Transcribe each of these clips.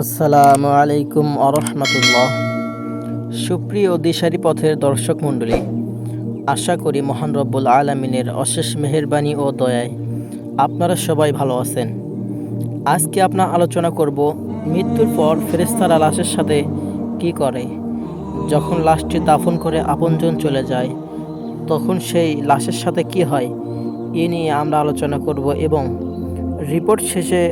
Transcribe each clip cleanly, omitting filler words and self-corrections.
আসসালামু আলাইকুম আরহামাতুল্লাহ। সুপ্রিয় দিশারি পথের দর্শক মণ্ডলী, আশা করি মহান রব্বুল আলামিনের অশেষ মেহেরবানি ও দয়ায় আপনারা সবাই ভালো আছেন। আজকে আপনার আলোচনা করব মৃত্যুর পর ফেরেশতারা লাশের সাথে কি করে। যখন লাশটি দাফন করে আপনজন চলে যায় তখন সেই লাশের সাথে কি হয় এ নিয়ে আমরা আলোচনা করব এবং রিপোর্ট শেষে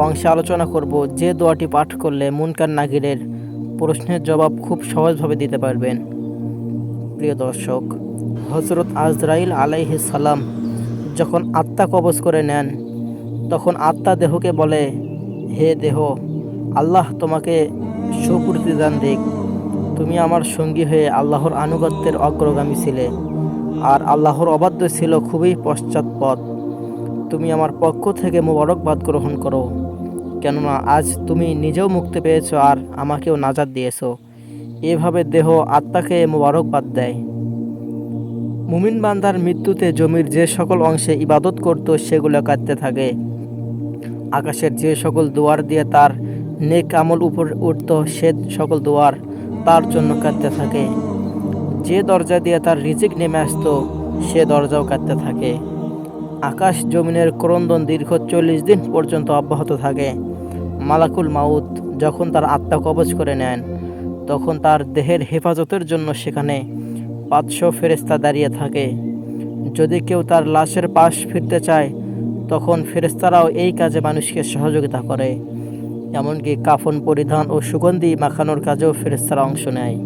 অংশে আলোচনা করব যে দোয়াটি পাঠ করলে মুনকার নাকিরের প্রশ্নের জবাব খুব সহজভাবে দিতে পারবেন। প্রিয় দর্শক, হযরত আজরাইল আলাইহিস সালাম যখন আত্মা কবজ করে নেন তখন আত্মা দেহকে বলে, হে দেহ, আল্লাহ তোমাকে সুপ্রতিদান দিক। তুমি আমার সঙ্গী হয়ে আল্লাহর আনুগত্যের অগ্রগামী ছিলে আর আল্লাহর অবাধ্য ছিল খুবই পশ্চাৎপদ। তুমি আমার পক্ষ থেকে মোবারকবাদ গ্রহণ করো, কেননা আজ তুমি নিজেও মুক্তি পেয়েছ আর আমাকেও নাজাত দিয়েছ। এভাবে দেহ আত্মাকে মোবারকবাদ দেয়। মুমিন বান্দার মৃত্যুতে জমির যে সকল অংশে ইবাদত করত সেগুলো কাঁদতে থাকে। আকাশের যে সকল দুয়ার দিয়ে তার নেক আমল উপর উঠত সে সকল দুয়ার তার জন্য কাঁদতে থাকে। যে দরজা দিয়ে তার রিজিক নেমে আসতো সে দরজাও কাঁদতে থাকে। আকাশ জমিনের ক্রন্দন দীর্ঘ 40 দিন পর্যন্ত অব্যাহত থাকে। মালাকুল মাউত যখন তার আত্মা কবজ করে নেন তখন তার দেহের হেফাজতের জন্য সেখানে 500 ফেরেশতা দাঁড়িয়ে থাকে। যদি কেউ তার লাশের পাশ ফিরতে চায় তখন ফেরেশতারাও এই কাজে মানুষকে সহযোগিতা করে। এমনকি কাফন পরিধান ও সুগন্ধি মাখানোর কাজেও ফেরেশতারা অংশ নেয়।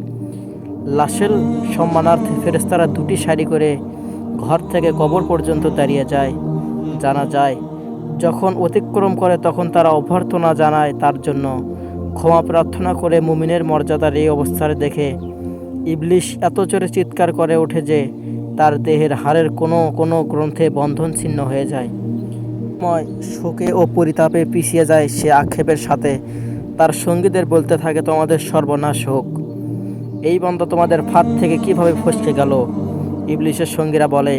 লাশের সম্মানার্থে ফেরেশতারা 2টি সারি করে ঘর থেকে কবর পর্যন্ত দাঁড়িয়ে যায়। জানা যায় যখন অতিক্রম করে তখন তারা অভ্যর্থনা জানায়, তার জন্য ক্ষমা প্রার্থনা করে। মুমিনের মর্যাদার এই অবস্থার দেখে ইবলিশ এত জোরে চিৎকার করে ওঠে যে তার দেহের হাড়ের কোনো কোনো গ্রন্থে বন্ধন ছিন্ন হয়ে যায়। শোকে ও পরিতাপে পিছিয়ে যায় সে আক্ষেপের সাথে তার সঙ্গীদের বলতে থাকে, তোমাদের সর্বনাশ হোক, এই বান্দা তোমাদের ফাঁদ থেকে কিভাবে ফসকে গেল। ইবলিশের সঙ্গীরা বলে,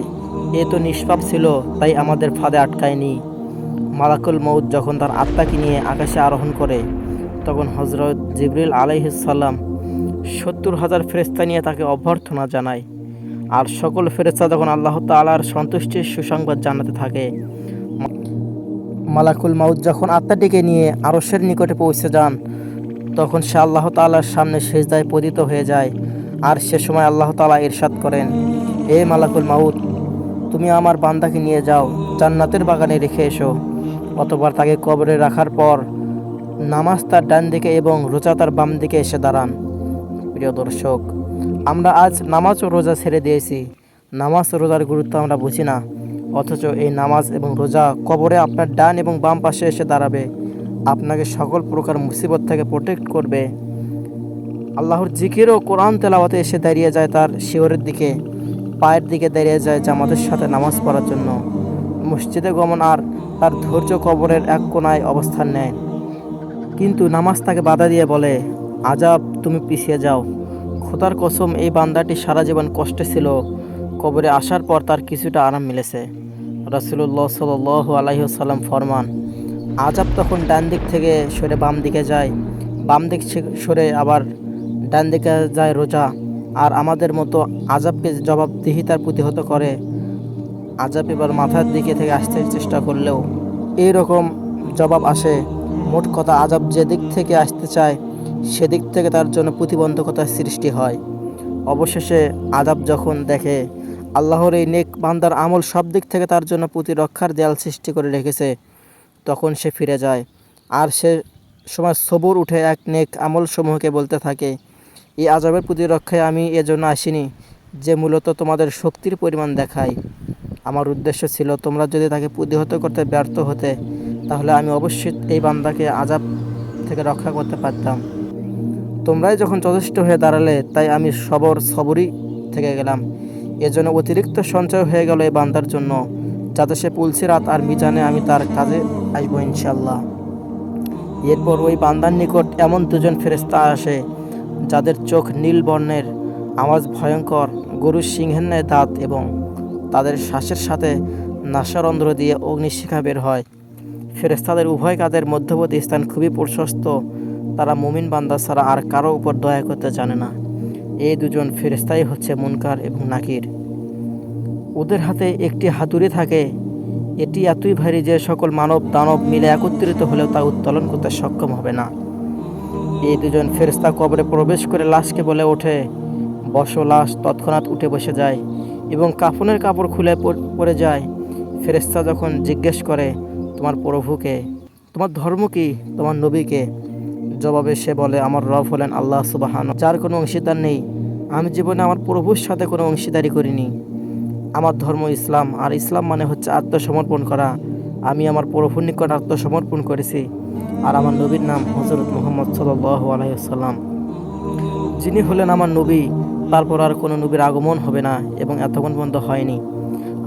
এ তো নিষ্পাপ ছিল তাই আমাদের ফাঁদে আটকায়নি। মালাকুল মউত যখন তার আত্মাকে নিয়ে আকাশে আরোহণ করে তখন হযরত জিবরিল আলাইহিস সালাম 70,000 ফেরেশতা নিয়ে তাকে অভ্যর্থনা জানায়। আর সকল ফেরেশতা তখন আল্লাহ তাআলার সন্তুষ্টির সুসংবাদ জানাতে থাকে। মালাকুল মউত যখন আত্মাটিকে নিয়ে আরশের নিকটে পৌঁছে যান তখন সে আল্লাহ তাআলার সামনে সিজদায় পতিত হয়ে যায়। আর সে সময় আল্লাহ তাআলা ইরশাদ করেন, হে মালাকুল মউত, তুমি আমার বান্দাকে নিয়ে যাও, জান্নাতের বাগানে রেখে এসো। অতঃপর তাকে কবরে রাখার পর নামাজ তার ডান দিকে এবং রোজা তার বাম দিকে এসে দাঁড়ান। প্রিয় দর্শক, আমরা আজ নামাজ ও রোজা ছেড়ে দিয়েছি। নামাজ ও রোজার গুরুত্ব আমরা বুঝি না, অথচ এই নামাজ এবং রোজা কবরে আপনার ডান এবং বাম পাশে এসে দাঁড়াবে, আপনাকে সকল প্রকার মুসিবত থেকে প্রোটেক্ট করবে। আল্লাহর জিকির ও কোরআন তেলাওয়াতে এসে দাঁড়িয়ে যায় তার শিয়রের দিকে, পায়ের দিকে দাঁড়িয়ে যায় জামাতের সাথে নামাজ পড়ার জন্য। মসজিদে গমন আর তার ধৈর্য কবরের এক কোণায় অবস্থান নেয়। কিন্তু নামাজ তাকে বাধা দিয়ে বলে, আজাব, তুমি পিছিয়ে যাও। খোদার কসম, এই বান্দাটি সারা জীবন কষ্টে ছিল, কবরে আসার পর তার কিছুটা আরাম মিলেছে। রাসূলুল্লাহ সাল্লাল্লাহু আলাইহি ওয়াসাল্লাম ফরমান, আজাব তখন ডান দিক থেকে সরে বাম দিকে যায়, বাম দিক সরে আবার ডান দিকে যায় রোজা। আর আমাদের মতো আজাবকে জবাবদিহিতার প্রতিহত করে। আজাব এবার মাথার দিকে থেকে আসতে চেষ্টা করলেও এই রকম জবাব আসে। মোট কথা, আজাব যে দিক থেকে আসতে চায় সেদিক থেকে তার জন্য প্রতিবন্ধকতার সৃষ্টি হয়। অবশেষে আজাব যখন দেখে আল্লাহর এই নেক বান্দার আমল সব দিক থেকে তার জন্য প্রতিরক্ষার দেয়াল সৃষ্টি করে রেখেছে, তখন সে ফিরে যায়। আর সে সময় সবুর উঠে এক নেক আমল সমূহকে বলতে থাকে, এই আজাবের প্রতিরক্ষায় আমি এজন্য আসিনি যে মূলত তোমাদের শক্তির পরিমাণ দেখায়। আমার উদ্দেশ্য ছিল তোমরা যদি তাকে প্রতিহত করতে ব্যর্থ হতে তাহলে আমি অবশ্যই এই বান্দাকে আজাব থেকে রক্ষা করতে পারতাম। তোমরাই যখন যথেষ্ট হয়ে দাঁড়ালে তাই আমি সবরই থেকে গেলাম। এজন্য অতিরিক্ত সঞ্চয় হয়ে গেল এই বান্দার জন্য, যাতে সে পুলসিরাত আর মিজানে আমি তার কাজে আসবো ইনশাআল্লাহ। এরপর ওই বান্দার নিকট এমন 2জন ফেরেশতা আসে যাদের চোখ নীল বর্ণের, আওয়াজ ভয়ঙ্কর, গরুর সিংহের ন্যায় দাঁত এবং তাদের শ্বাসের সাথে নাসারন্ধ্র দিয়ে অগ্নিশিখা বের হয়। ফেরেশতাদের উভয় কাঁধের মধ্যবর্তী স্থান খুবই প্রশস্ত তারা মুমিন বান্দা ছাড়া আর কারো উপর দয়া করতে জানে না। এই দুজন ফেরেশতাই হচ্ছে মুনকার এবং নাকির। ওদের হাতে একটি হাতুড়ি থাকে, এটি এতই ভারী যে সকল মানব দানব মিলে একত্রিত হলেও তা উত্তোলন করতে সক্ষম হবে না। এই দুজন ফেরেশতা কবরে প্রবেশ করে লাশকে বলে ওঠে, বসো। লাশ তৎক্ষণাৎ উঠে বসে যায় এবং কাফনের কাপড় খুলে পড়ে যায়। ফেরেশতা যখন জিজ্ঞেস করে, তোমার প্রভুকে, তোমার ধর্ম কি, তোমার নবীকে? জবাবে সে বলে, আমার রব হলেন আল্লাহ সুবহান, যার কোনো অংশীদার নেই। আমি জীবনে আমার প্রভুর সাথে কোনো অংশীদারি করিনি। আমার ধর্ম ইসলাম, আর ইসলাম মানে হচ্ছে আত্মসমর্পণ করা। আমি আমার প্রভুর নিকট আত্মসমর্পণ করেছি, আর আমার নবীর নাম হযরত মুহাম্মদ সাল্লাল্লাহু আলাইহি ওয়াসাল্লাম, যিনি হলেন আমার নবী। তারপর আর কোনো নবীর আগমন হবে না এবং এতক্ষণ পর্যন্ত হয়নি।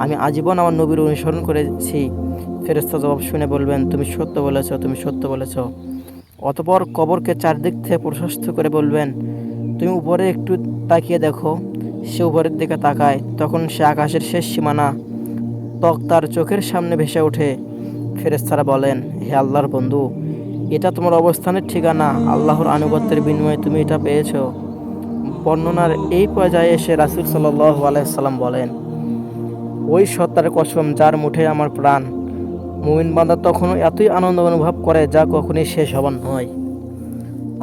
আমি আজীবন আমার নবীর অনুসরণ করেছি। ফেরেশতা জবাব শুনে বলবেন, তুমি সত্য বলেছ, তুমি সত্য বলেছ। অতঃপর কবরকে চারদিক থেকে প্রশস্ত করে বলবেন, তুমি উপরে একটু তাকিয়ে দেখো। সে উপরের দিকে তাকায়, তখন সে আকাশের শেষ সীমানা ত্বক তার চোখের সামনে ভেসে ওঠে। ফেরেশতারা বলেন, হে আল্লাহর বন্ধু, এটা তোমার অবস্থানের ঠিকানা। আল্লাহর আনুগত্যের বিনিময়ে তুমি এটা পেয়েছ। বর্ণনার এই পর্যায়ে এসে রাসূল সাল্লাল্লাহু আলাইহি সাল্লাম বলেন, ওই সত্তার কসম যার মুঠে আমার প্রাণ। মুমিন বান্দা তখনও এতই আনন্দ অনুভব করে যা কখনই শেষ হবার নয়।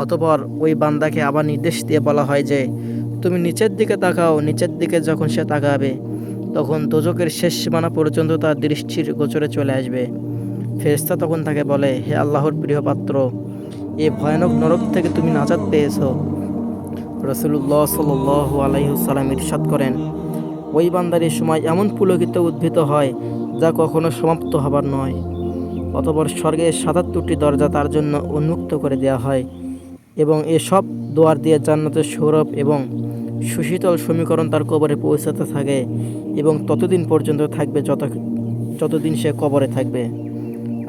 অতঃপর ওই বান্দাকে আবার নির্দেশ দিয়ে বলা হয় যে, তুমি নিচের দিকে তাকাও। নিচের দিকে যখন সে তাকাবে, তখন দোজখের শেষ সীমানা পর্যন্ত তার দৃষ্টির গোচরে চলে আসবে। ফেরেশতা তখন তাকে বলে, হে আল্লাহর প্রিয় পাত্র, এই ভয়ানক নরক থেকে তুমি নাজাত পেয়েছ। রাসূলুল্লাহ সাল্লাল্লাহু আলাইহি ওয়াসাল্লাম ইরশাদ করেন, ওই বান্দার এই সময় এমন পুলকিত উদ্ভূত হয় যা কখনো সমাপ্ত হবার নয়। অতঃপর স্বর্গের ৭৭টি দরজা তার জন্য উন্মুক্ত করে দেওয়া হয় এবং এসব দুয়ার দিয়ে জান্নাতের সৌরভ এবং সুশীতল সমীকরণ তার কবরে পৌঁছাতে থাকে এবং ততদিন পর্যন্ত থাকবে যতদিন সে কবরে থাকবে।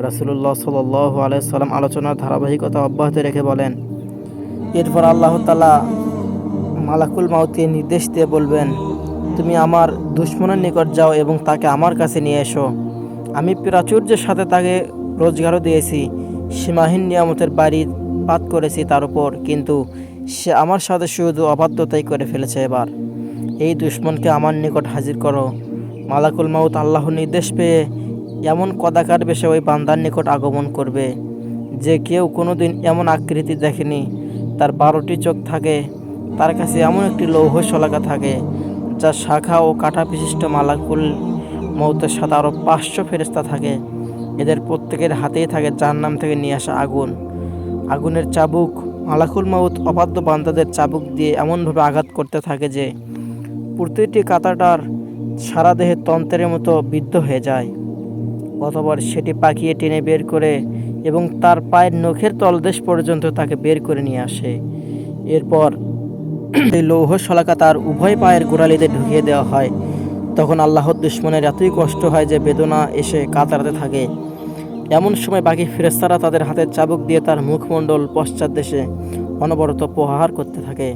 রাসূলুল্লাহ সাল্লাল্লাহু আলাইহি ওয়াসাল্লাম আলোচনার ধারাবাহিকতা অব্যাহত রেখে বলেন, এরপর আল্লাহ তাআলা মালাকুল মাউতকে নির্দেশ দিয়ে বলবেন, তুমি আমার দুশমনের নিকট যাও এবং তাকে আমার কাছে নিয়ে এসো। আমি প্রাচুর্যের সাথে তাকে রোজগারও দিয়েছি, সীমাহীন নিয়ামতের বাড়ি পাত করেছি তার উপর, কিন্তু সে আমার সাথে শুধু অবাধ্যতাই করে ফেলেছে। এবার এই দুশমনকে আমার নিকট হাজির করো। মালাকুল মাউত আল্লাহর নির্দেশ পেয়ে এমন কদাকার বেশে ওই বান্দার নিকট আগমন করবে যে কেউ কোনোদিন এমন আকৃতি দেখেনি। তার 12টি চোখ থাকে, তার কাছে এমন একটি লৌহ শলাকা থাকে যা শাখা ও কাঁটা বিশিষ্ট। মালাকুল মউতের সাথে আরও 500 ফেরেশতা থাকে। এদের প্রত্যেকের হাতেই থাকে জাহান্নাম থেকে নিয়ে আসা আগুন। আগুনের চাবুক মালাকুল মউত অবাধ্য বান্দাদের চাবুক দিয়ে এমনভাবে আঘাত করতে থাকে যে প্রতিটি কাঁটাটার সারা দেহে তন্ত্রের মতো বিদ্ধ হয়ে যায়। অতঃপর সেটি পাকিয়ে টেনে বের করে এবং তার পায়ের নখের তলদেশ পর্যন্ত তাকে বের করে নিয়ে আসে। এরপর এই লৌহ শলাকা তার উভয় পায়ের গোড়ালিতে ঢুকিয়ে দেওয়া হয়। তখন আল্লাহর দুশমনের এতই কষ্ট হয় যে বেদনা এসে কাতরাতে থাকে। এমন সময় বাকি ফেরেশতারা তাদের হাতের চাবুক দিয়ে তার মুখমণ্ডল পশ্চাৎ দেশে অনবরত প্রহার করতে থাকে,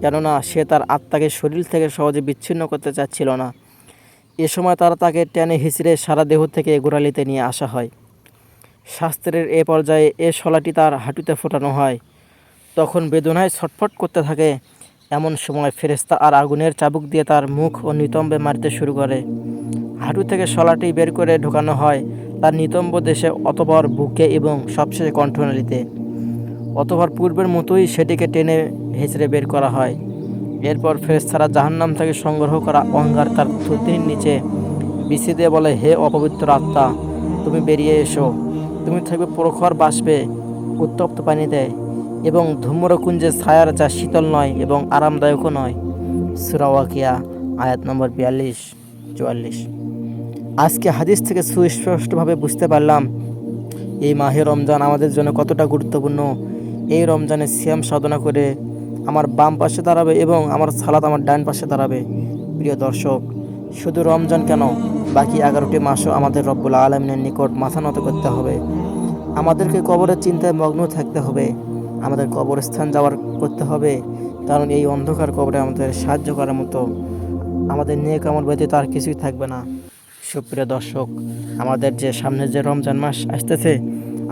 কেননা সে তার আত্মাকে শরীর থেকে সহজে বিচ্ছিন্ন করতে চাচ্ছিল না। এ সময় তারা তাকে টেনে হিঁচড়ে সারা দেহ থেকে গোড়ালিতে নিয়ে আসা হয়। শাস্ত্রের এ পর্যায়ে এ শলাটি তার হাঁটুতে ফোটানো হয়। তখন বেদনায় ছটফট করতে থাকে। এমন সময় ফেরেশতা আর আগুনের চাবুক দিয়ে তার মুখ ও নিতম্বে মারতে শুরু করে। হাঁটু থেকে শলাটি বের করে ঢোকানো হয় তার নিতম্ব দেশে, অতঃপর বুকে এবং সবশেষে কণ্ঠনালীতে। অতঃপর পূর্বের মতোই সেটিকে টেনে হেঁচড়ে বের করা হয়। এরপর ফেরেশতারা জাহান্নাম থেকে সংগ্রহ করা অঙ্গার তার থুতনির নিচে বিছিয়ে দিয়ে বলে, হে অপবিত্র আত্মা, তুমি বেরিয়ে এসো। তুমি থাকবে প্রখর বাষ্পে, উত্তপ্ত পানিতে এবং ধূম্রকুঞ্জের ছায়ার, যা শীতল নয় এবং আরামদায়কও নয়। সূরা ওয়াকিয়া আয়াত নম্বর 42-44। আজকে হাদিস থেকে সুস্পষ্টভাবে বুঝতে পারলাম এই মাহে রমজান আমাদের জন্য কতটা গুরুত্বপূর্ণ। এই রমজানে সিয়াম সাধনা করে আমার বাম পাশে দাঁড়াবে এবং আমার সালাত আমার ডান পাশে দাঁড়াবে। প্রিয় দর্শক, শুধু রমজান কেন, বাকি 11টি মাসও আমাদের রব্বুল আলামিনের নিকট মাথা নত করতে হবে। আমাদেরকে কবরের চিন্তায় মগ্ন থাকতে হবে, আমাদের কবরস্থান যাওয়ার করতে হবে, কারণ এই অন্ধকার কবরে আমাদের সাহায্য করার মতো আমাদের নেক আমল ব্যতীত আর কিছুই থাকবে না। সুপ্রিয় দর্শক, আমাদের যে সামনে যে রমজান মাস আসতেছে,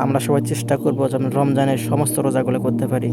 আমরা সবাই চেষ্টা করব যেন রমজানের সমস্ত রোজাগুলো করতে পারি।